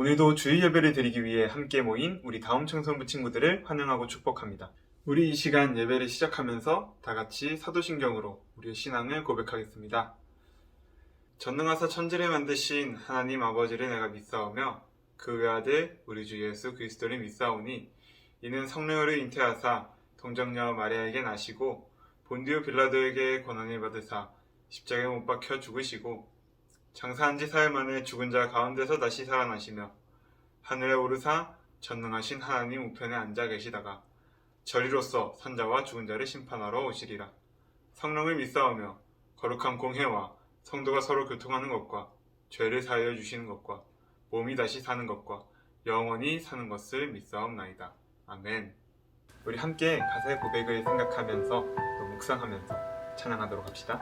오늘도 주일 예배를 드리기 위해 함께 모인 우리 다음 청소년부 친구들을 환영하고 축복합니다. 우리 이 시간 예배를 시작하면서 다 같이 사도신경으로 우리의 신앙을 고백하겠습니다. 전능하사 천지를 만드신 하나님 아버지를 내가 믿사오며 그 외아들 우리 주 예수 그리스도를 믿사오니 이는 성령으로 잉태하사 동정녀 마리아에게 나시고 본디오 빌라도에게 고난을 받으사 십자가에 못 박혀 죽으시고 장사한 지 사흘 만에 죽은 자 가운데서 다시 살아나시며 하늘에 오르사 전능하신 하나님 우편에 앉아 계시다가 저리로서 산자와 죽은 자를 심판하러 오시리라. 성령을 믿사오며 거룩한 공회와 성도가 서로 교통하는 것과 죄를 사하여 주시는 것과 몸이 다시 사는 것과 영원히 사는 것을 믿사옵나이다. 아멘. 우리 함께 가사의 고백을 생각하면서 또 묵상하면서 찬양하도록 합시다.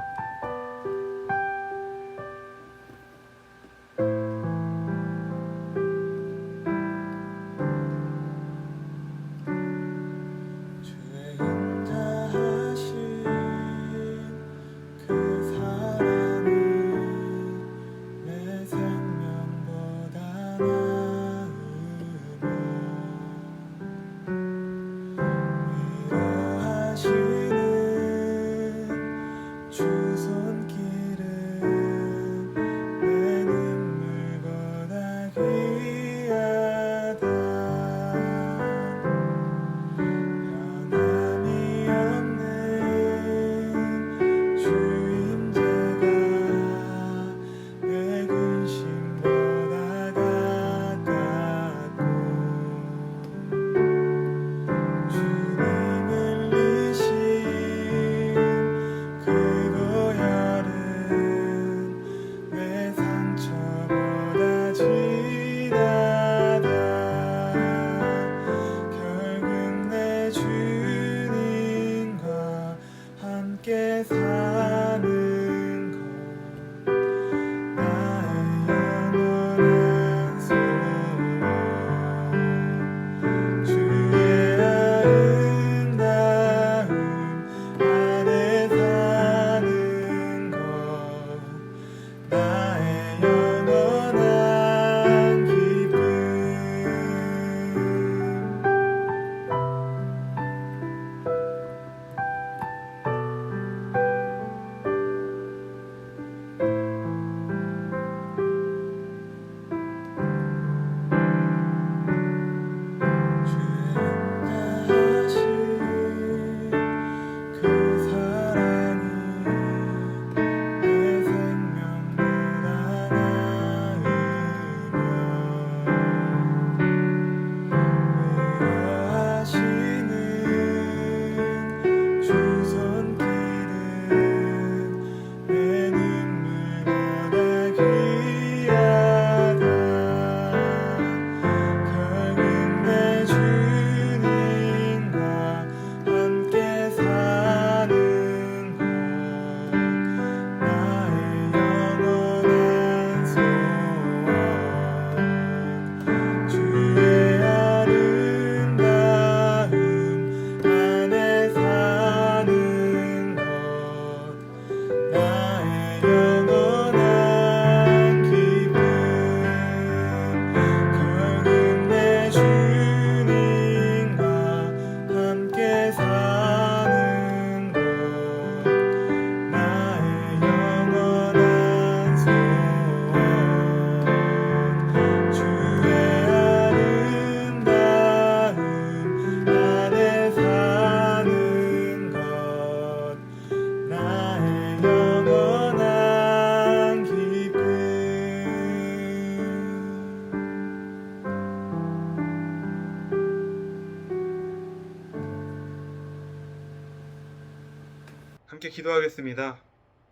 함께 기도하겠습니다.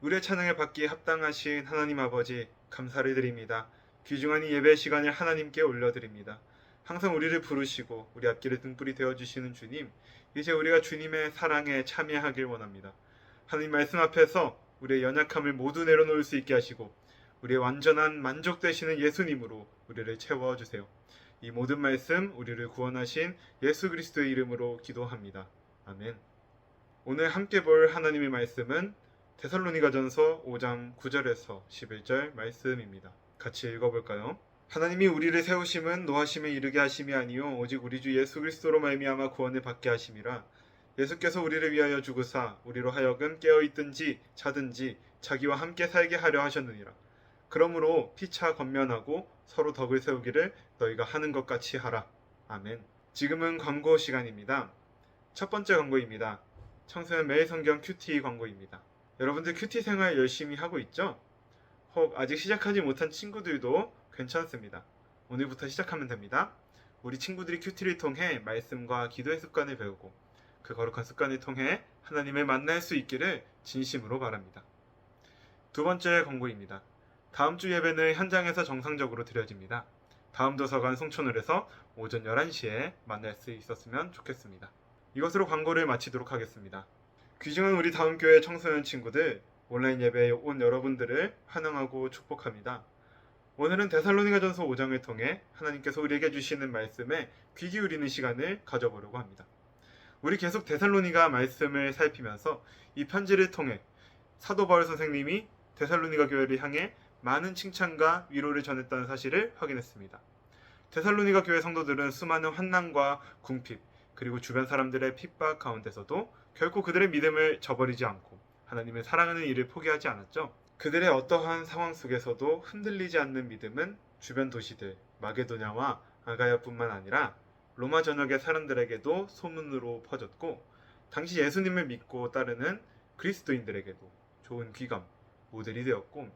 우리의 찬양을 받기에 합당하신 하나님 아버지 감사를 드립니다. 귀중한 이 예배 시간을 하나님께 올려드립니다. 항상 우리를 부르시고 우리 앞길에 등불이 되어주시는 주님, 이제 우리가 주님의 사랑에 참여하길 원합니다. 하나님 말씀 앞에서 우리의 연약함을 모두 내려놓을 수 있게 하시고 우리의 완전한 만족 되시는 예수님으로 우리를 채워주세요. 이 모든 말씀 우리를 구원하신 예수 그리스도의 이름으로 기도합니다. 아멘. 오늘 함께 볼 하나님의 말씀은 데살로니가전서 5장 9절에서 11절 말씀입니다. 같이 읽어볼까요? 하나님이 우리를 세우심은 노하심에 이르게 하심이 아니요 오직 우리 주 예수 그리스도로 말미암아 구원을 받게 하심이라. 예수께서 우리를 위하여 죽으사 우리로 하여금 깨어 있든지 자든지 자기와 함께 살게 하려 하셨느니라. 그러므로 피차 권면하고 서로 덕을 세우기를 너희가 하는 것 같이 하라. 아멘. 지금은 광고 시간입니다. 첫 번째 광고입니다. 청소년 매일 성경 큐티 광고입니다. 여러분들 큐티 생활 열심히 하고 있죠? 혹 아직 시작하지 못한 친구들도 괜찮습니다. 오늘부터 시작하면 됩니다. 우리 친구들이 큐티를 통해 말씀과 기도의 습관을 배우고 그 거룩한 습관을 통해 하나님을 만날 수 있기를 진심으로 바랍니다. 두 번째 광고입니다. 다음 주 예배는 현장에서 정상적으로 드려집니다. 다음 도서관 송촌홀에서 오전 11시에 만날 수 있었으면 좋겠습니다. 이것으로 광고를 마치도록 하겠습니다. 귀중한 우리 다음 교회 청소년 친구들, 온라인 예배에 온 여러분들을 환영하고 축복합니다. 오늘은 데살로니가전서 5장을 통해 하나님께서 우리에게 주시는 말씀에 귀 기울이는 시간을 가져보려고 합니다. 우리 계속 데살로니가 말씀을 살피면서 이 편지를 통해 사도 바울 선생님이 데살로니가 교회를 향해 많은 칭찬과 위로를 전했다는 사실을 확인했습니다. 데살로니가 교회 성도들은 수많은 환난과 궁핍, 그리고 주변 사람들의 핍박 가운데서도 결코 그들의 믿음을 저버리지 않고 하나님을 사랑하는 일을 포기하지 않았죠. 그들의 어떠한 상황 속에서도 흔들리지 않는 믿음은 주변 도시들 마게도냐와 아가야뿐만 아니라 로마 전역의 사람들에게도 소문으로 퍼졌고, 당시 예수님을 믿고 따르는 그리스도인들에게도 좋은 귀감, 모델이 되었고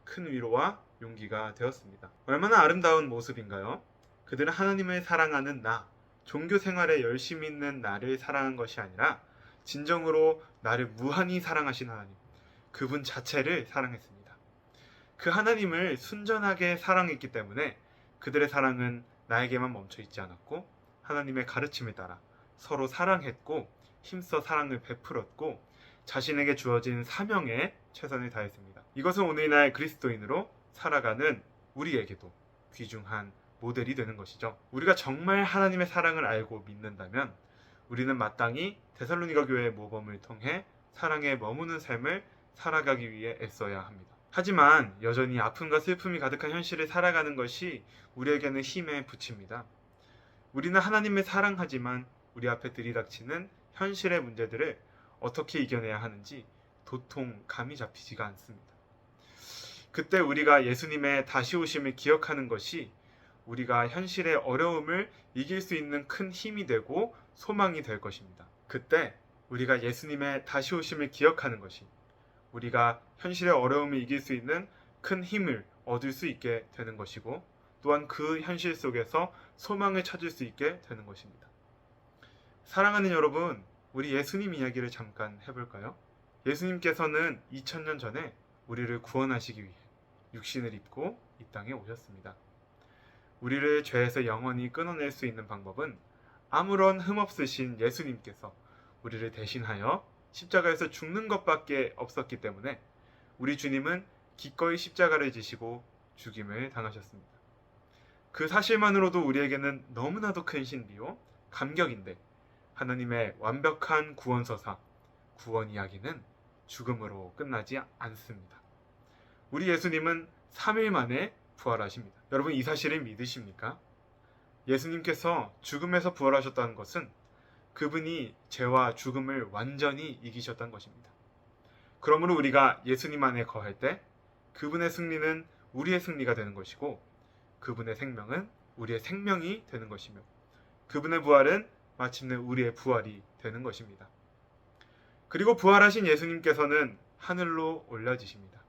큰 위로와 용기가 되었습니다. 얼마나 아름다운 모습인가요? 그들은 하나님을 사랑하는 나, 종교 생활에 열심히 있는 나를 사랑한 것이 아니라 진정으로 나를 무한히 사랑하신 하나님, 그분 자체를 사랑했습니다. 그 하나님을 순전하게 사랑했기 때문에 그들의 사랑은 나에게만 멈춰 있지 않았고 하나님의 가르침을 따라 서로 사랑했고 힘써 사랑을 베풀었고 자신에게 주어진 사명에 최선을 다했습니다. 이것은 오늘날 그리스도인으로 살아가는 우리에게도 귀중한 모델이 되는 것이죠. 우리가 정말 하나님의 사랑을 알고 믿는다면 우리는 마땅히 데살로니가 교회의 모범을 통해 사랑에 머무는 삶을 살아가기 위해 애써야 합니다. 하지만 여전히 아픔과 슬픔이 가득한 현실을 살아가는 것이 우리에게는 힘에 부칩니다. 우리는 하나님을 사랑하지만 우리 앞에 들이닥치는 현실의 문제들을 어떻게 이겨내야 하는지 도통 감이 잡히지가 않습니다. 그때 우리가 예수님의 다시 오심을 기억하는 것이 우리가 현실의 어려움을 이길 수 있는 큰 힘이 되고 소망이 될 것입니다. 그때 우리가 예수님의 다시 오심을 기억하는 것이 우리가 현실의 어려움을 이길 수 있는 큰 힘을 얻을 수 있게 되는 것이고, 또한 그 현실 속에서 소망을 찾을 수 있게 되는 것입니다. 사랑하는 여러분, 우리 예수님 이야기를 잠깐 해볼까요? 예수님께서는 2000년 전에 우리를 구원하시기 위해 육신을 입고 이 땅에 오셨습니다. 우리를 죄에서 영원히 끊어낼 수 있는 방법은 아무런 흠없으신 예수님께서 우리를 대신하여 십자가에서 죽는 것밖에 없었기 때문에 우리 주님은 기꺼이 십자가를 지시고 죽임을 당하셨습니다. 그 사실만으로도 우리에게는 너무나도 큰 신비요 감격인데, 하나님의 완벽한 구원서사, 구원 이야기는 죽음으로 끝나지 않습니다. 우리 예수님은 3일 만에 부활하십니다. 여러분, 이 사실을 믿으십니까? 예수님께서 죽음에서 부활하셨다는 것은 그분이 죄와 죽음을 완전히 이기셨다는 것입니다. 그러므로 우리가 예수님 안에 거할 때 그분의 승리는 우리의 승리가 되는 것이고, 그분의 생명은 우리의 생명이 되는 것이며, 그분의 부활은 마침내 우리의 부활이 되는 것입니다. 그리고 부활하신 예수님께서는 하늘로 올려지십니다.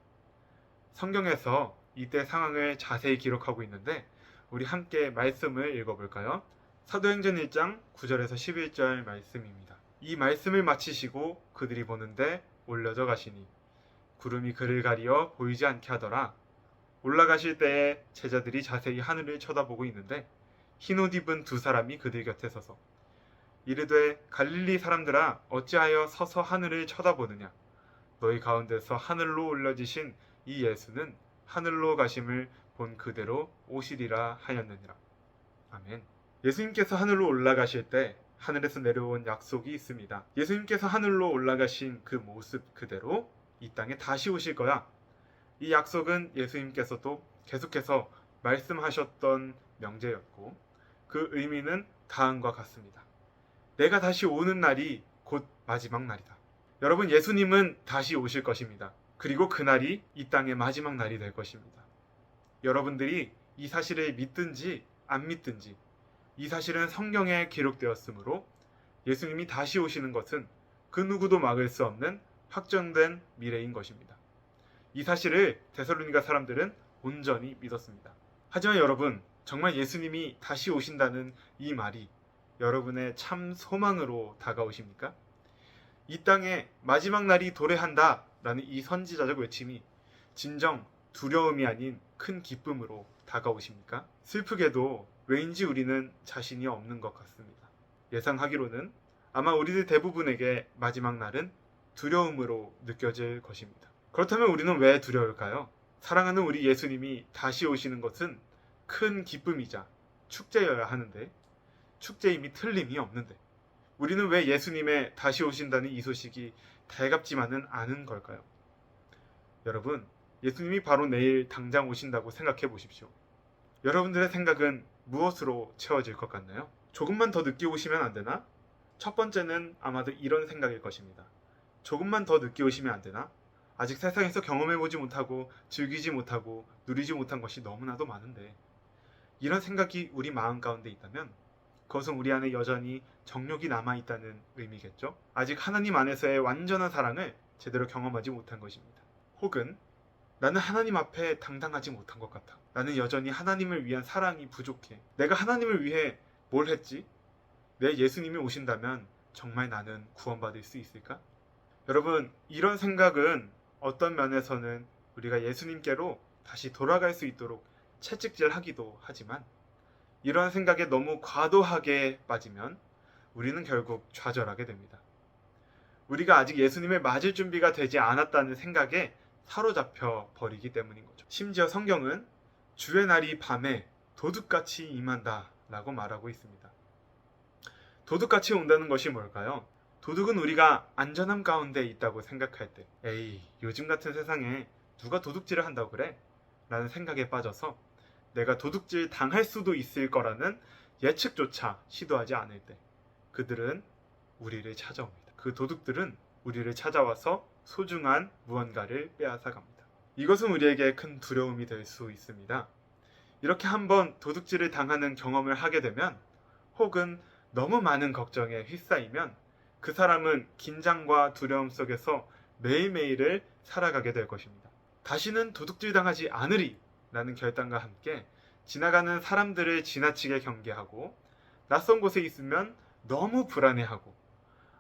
성경에서 이때 상황을 자세히 기록하고 있는데 우리 함께 말씀을 읽어볼까요? 사도행전 1장 9절에서 11절 말씀입니다. 이 말씀을 마치시고 그들이 보는데 올려져 가시니 구름이 그를 가리어 보이지 않게 하더라. 올라가실 때에 제자들이 자세히 하늘을 쳐다보고 있는데 흰 옷 입은 두 사람이 그들 곁에 서서 이르되 갈릴리 사람들아 어찌하여 서서 하늘을 쳐다보느냐. 너희 가운데서 하늘로 올려지신 이 예수는 하늘로 가심을 본 그대로 오시리라 하였느니라. 아멘. 예수님께서 하늘로 올라가실 때 하늘에서 내려온 약속이 있습니다. 예수님께서 하늘로 올라가신 그 모습 그대로 이 땅에 다시 오실 거야. 이 약속은 예수님께서도 계속해서 말씀하셨던 명제였고 그 의미는 다음과 같습니다. 내가 다시 오는 날이 곧 마지막 날이다. 여러분, 예수님은 다시 오실 것입니다. 그리고 그날이 이 땅의 마지막 날이 될 것입니다. 여러분들이 이 사실을 믿든지 안 믿든지 이 사실은 성경에 기록되었으므로 예수님이 다시 오시는 것은 그 누구도 막을 수 없는 확정된 미래인 것입니다. 이 사실을 데살로니가 사람들은 온전히 믿었습니다. 하지만 여러분, 정말 예수님이 다시 오신다는 이 말이 여러분의 참 소망으로 다가오십니까? 이 땅에 마지막 날이 도래한다 라는 이 선지자적 외침이 진정 두려움이 아닌 큰 기쁨으로 다가오십니까? 슬프게도 왜인지 우리는 자신이 없는 것 같습니다. 예상하기로는 아마 우리들 대부분에게 마지막 날은 두려움으로 느껴질 것입니다. 그렇다면 우리는 왜 두려울까요? 사랑하는 우리 예수님이 다시 오시는 것은 큰 기쁨이자 축제여야 하는데 축제임이 틀림이 없는데 우리는 왜 예수님의 다시 오신다는 이 소식이 달갑지만은 않은 걸까요? 여러분, 예수님이 바로 내일 당장 오신다고 생각해 보십시오. 여러분들의 생각은 무엇으로 채워질 것 같나요? 조금만 더 늦게 오시면 안 되나? 첫 번째는 아마도 이런 생각일 것입니다. 조금만 더 늦게 오시면 안 되나? 아직 세상에서 경험해보지 못하고 즐기지 못하고 누리지 못한 것이 너무나도 많은데, 이런 생각이 우리 마음 가운데 있다면 그것은 우리 안에 여전히 정욕이 남아있다는 의미겠죠? 아직 하나님 안에서의 완전한 사랑을 제대로 경험하지 못한 것입니다. 혹은 나는 하나님 앞에 당당하지 못한 것 같아. 나는 여전히 하나님을 위한 사랑이 부족해. 내가 하나님을 위해 뭘 했지? 내 예수님이 오신다면 정말 나는 구원받을 수 있을까? 여러분, 이런 생각은 어떤 면에서는 우리가 예수님께로 다시 돌아갈 수 있도록 채찍질하기도 하지만, 이러한 생각에 너무 과도하게 빠지면 우리는 결국 좌절하게 됩니다. 우리가 아직 예수님을 맞을 준비가 되지 않았다는 생각에 사로잡혀 버리기 때문인 거죠. 심지어 성경은 주의 날이 밤에 도둑같이 임한다 라고 말하고 있습니다. 도둑같이 온다는 것이 뭘까요? 도둑은 우리가 안전함 가운데 있다고 생각할 때, 에이, 요즘 같은 세상에 누가 도둑질을 한다고 그래? 라는 생각에 빠져서 내가 도둑질 당할 수도 있을 거라는 예측조차 시도하지 않을 때, 그들은 우리를 찾아옵니다. 그 도둑들은 우리를 찾아와서 소중한 무언가를 빼앗아 갑니다. 이것은 우리에게 큰 두려움이 될 수 있습니다. 이렇게 한번 도둑질을 당하는 경험을 하게 되면, 혹은 너무 많은 걱정에 휩싸이면 그 사람은 긴장과 두려움 속에서 매일매일을 살아가게 될 것입니다. 다시는 도둑질 당하지 않으리 라는 결단과 함께 지나가는 사람들을 지나치게 경계하고, 낯선 곳에 있으면 너무 불안해하고,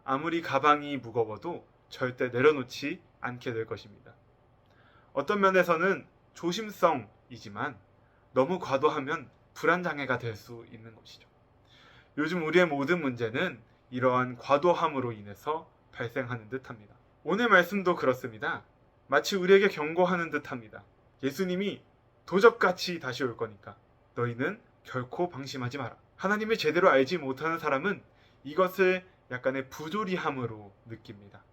아무리 가방이 무거워도 절대 내려놓지 않게 될 것입니다. 어떤 면에서는 조심성이지만 너무 과도하면 불안장애가 될 수 있는 것이죠. 요즘 우리의 모든 문제는 이러한 과도함으로 인해서 발생하는 듯합니다. 오늘 말씀도 그렇습니다. 마치 우리에게 경고하는 듯합니다. 예수님이 도적같이 다시 올 거니까 너희는 결코 방심하지 마라. 하나님을 제대로 알지 못하는 사람은 이것을 약간의 부조리함으로 느낍니다.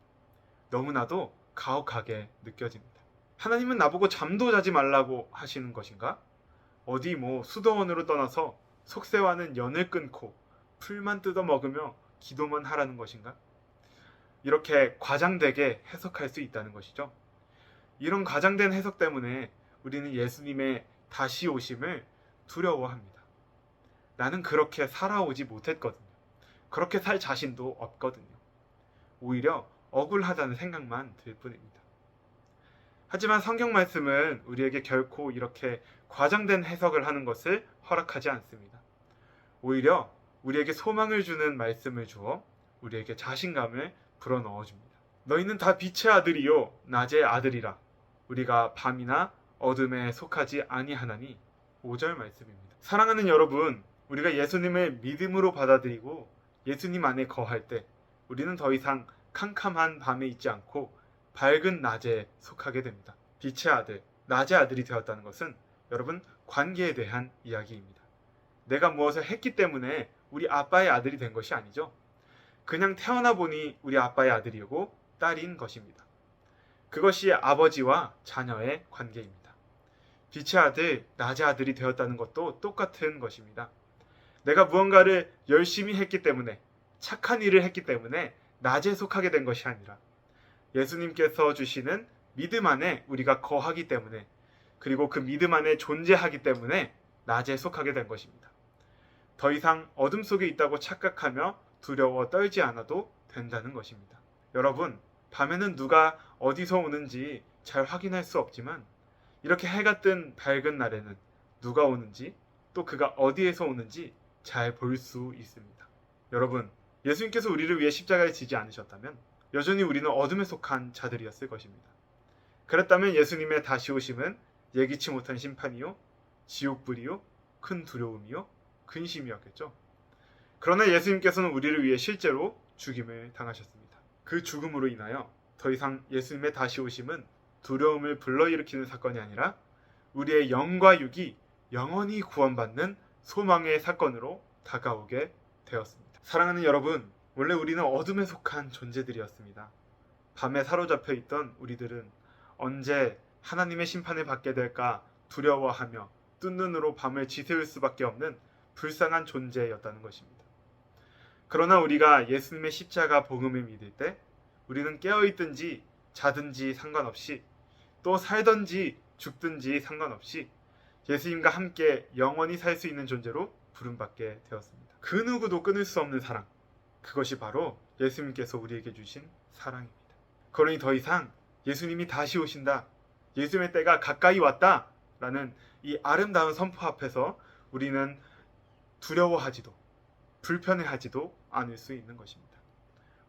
너무나도 가혹하게 느껴집니다. 하나님은 나보고 잠도 자지 말라고 하시는 것인가? 어디 수도원으로 떠나서 속세와는 연을 끊고 풀만 뜯어 먹으며 기도만 하라는 것인가? 이렇게 과장되게 해석할 수 있다는 것이죠. 이런 과장된 해석 때문에 우리는 예수님의 다시 오심을 두려워합니다. 나는 그렇게 살아오지 못했거든요. 그렇게 살 자신도 없거든요. 오히려 억울하다는 생각만 들 뿐입니다. 하지만 성경 말씀은 우리에게 결코 이렇게 과장된 해석을 하는 것을 허락하지 않습니다. 오히려 우리에게 소망을 주는 말씀을 주어 우리에게 자신감을 불어넣어 줍니다. 너희는 다 빛의 아들이요 낮의 아들이라. 우리가 밤이나 어둠에 속하지 아니하나니. 5절 말씀입니다. 사랑하는 여러분, 우리가 예수님을 믿음으로 받아들이고 예수님 안에 거할 때 우리는 더 이상 캄캄한 밤에 있지 않고 밝은 낮에 속하게 됩니다. 빛의 아들, 낮의 아들이 되었다는 것은 여러분, 관계에 대한 이야기입니다. 내가 무엇을 했기 때문에 우리 아빠의 아들이 된 것이 아니죠. 그냥 태어나 보니 우리 아빠의 아들이고 딸인 것입니다. 그것이 아버지와 자녀의 관계입니다. 빛의 아들, 낮의 아들이 되었다는 것도 똑같은 것입니다. 내가 무언가를 열심히 했기 때문에, 착한 일을 했기 때문에 낮에 속하게 된 것이 아니라 예수님께서 주시는 믿음 안에 우리가 거하기 때문에, 그리고 그 믿음 안에 존재하기 때문에 낮에 속하게 된 것입니다. 더 이상 어둠 속에 있다고 착각하며 두려워 떨지 않아도 된다는 것입니다. 여러분, 밤에는 누가 어디서 오는지 잘 확인할 수 없지만 이렇게 해가 뜬 밝은 날에는 누가 오는지, 또 그가 어디에서 오는지 잘 볼 수 있습니다. 여러분, 예수님께서 우리를 위해 십자가에 지지 않으셨다면 여전히 우리는 어둠에 속한 자들이었을 것입니다. 그랬다면 예수님의 다시 오심은 예기치 못한 심판이요, 지옥불이요, 큰 두려움이요, 근심이었겠죠. 그러나 예수님께서는 우리를 위해 실제로 죽임을 당하셨습니다. 그 죽음으로 인하여 더 이상 예수님의 다시 오심은 두려움을 불러일으키는 사건이 아니라 우리의 영과 육이 영원히 구원받는 소망의 사건으로 다가오게 되었습니다. 사랑하는 여러분, 원래 우리는 어둠에 속한 존재들이었습니다. 밤에 사로잡혀 있던 우리들은 언제 하나님의 심판을 받게 될까 두려워하며 뜬 눈으로 밤을 지새울 수밖에 없는 불쌍한 존재였다는 것입니다. 그러나 우리가 예수님의 십자가 복음을 믿을 때 우리는 깨어있든지 자든지 상관없이, 또 살든지 죽든지 상관없이 예수님과 함께 영원히 살 수 있는 존재로 부름받게 되었습니다. 그 누구도 끊을 수 없는 사랑, 그것이 바로 예수님께서 우리에게 주신 사랑입니다. 그러니 더 이상 예수님이 다시 오신다, 예수님의 때가 가까이 왔다 라는 이 아름다운 선포 앞에서 우리는 두려워하지도 불편해하지도 않을 수 있는 것입니다.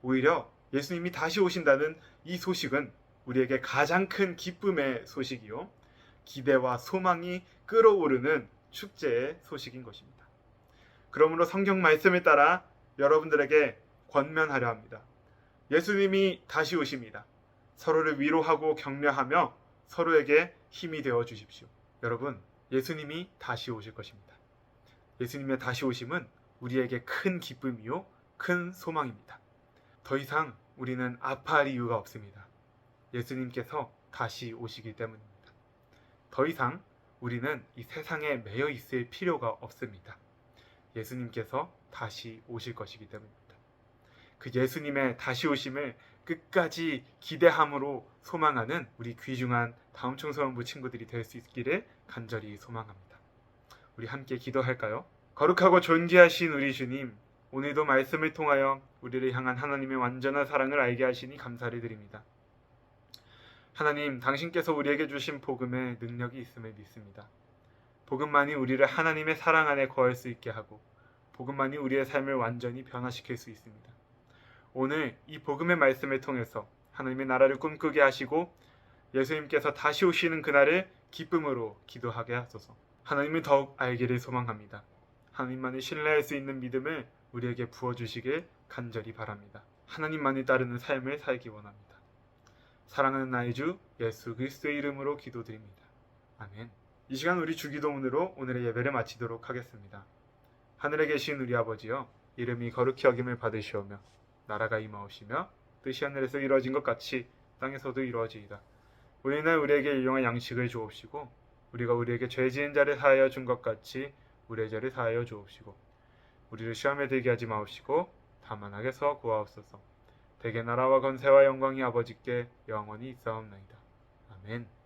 오히려 예수님이 다시 오신다는 이 소식은 우리에게 가장 큰 기쁨의 소식이요, 기대와 소망이 끓어오르는 축제의 소식인 것입니다. 그러므로 성경 말씀을 따라 여러분들에게 권면하려 합니다. 예수님이 다시 오십니다. 서로를 위로하고 격려하며 서로에게 힘이 되어 주십시오. 여러분, 예수님이 다시 오실 것입니다. 예수님의 다시 오심은 우리에게 큰 기쁨이요, 큰 소망입니다. 더 이상 우리는 아파할 이유가 없습니다. 예수님께서 다시 오시기 때문입니다. 더 이상 우리는 이 세상에 매여 있을 필요가 없습니다. 예수님께서 다시 오실 것이기 때문입니다. 그 예수님의 다시 오심을 끝까지 기대함으로 소망하는 우리 귀중한 다음 청소년부 친구들이 될 수 있기를 간절히 소망합니다. 우리 함께 기도할까요? 거룩하고 존귀하신 우리 주님, 오늘도 말씀을 통하여 우리를 향한 하나님의 완전한 사랑을 알게 하시니 감사를 드립니다. 하나님, 당신께서 우리에게 주신 복음에 능력이 있음을 믿습니다. 복음만이 우리를 하나님의 사랑 안에 거할 수 있게 하고 복음만이 우리의 삶을 완전히 변화시킬 수 있습니다. 오늘 이 복음의 말씀을 통해서 하나님의 나라를 꿈꾸게 하시고 예수님께서 다시 오시는 그날을 기쁨으로 기도하게 하소서. 하나님을 더욱 알기를 소망합니다. 하나님만을 신뢰할 수 있는 믿음을 우리에게 부어주시길 간절히 바랍니다. 하나님만을 따르는 삶을 살기 원합니다. 사랑하는 나의 주 예수 그리스도의 이름으로 기도드립니다. 아멘. 이 시간 우리 주기도문으로 오늘의 예배를 마치도록 하겠습니다. 하늘에 계신 우리 아버지여, 이름이 거룩히 여김을 받으시오며 나라가 임하오시며 뜻이 하늘에서 이루어진 것 같이 땅에서도 이루어지이다. 오늘날 우리에게 일용할 양식을 주옵시고 우리가 우리에게 죄 지은 자를 사하여 준 것 같이 우리의 죄를 사하여 주옵시고 우리를 시험에 들게 하지 마옵시고 다만 악에서 구하옵소서. 대개 나라와 권세와 영광이 아버지께 영원히 있사옵나이다. 아멘.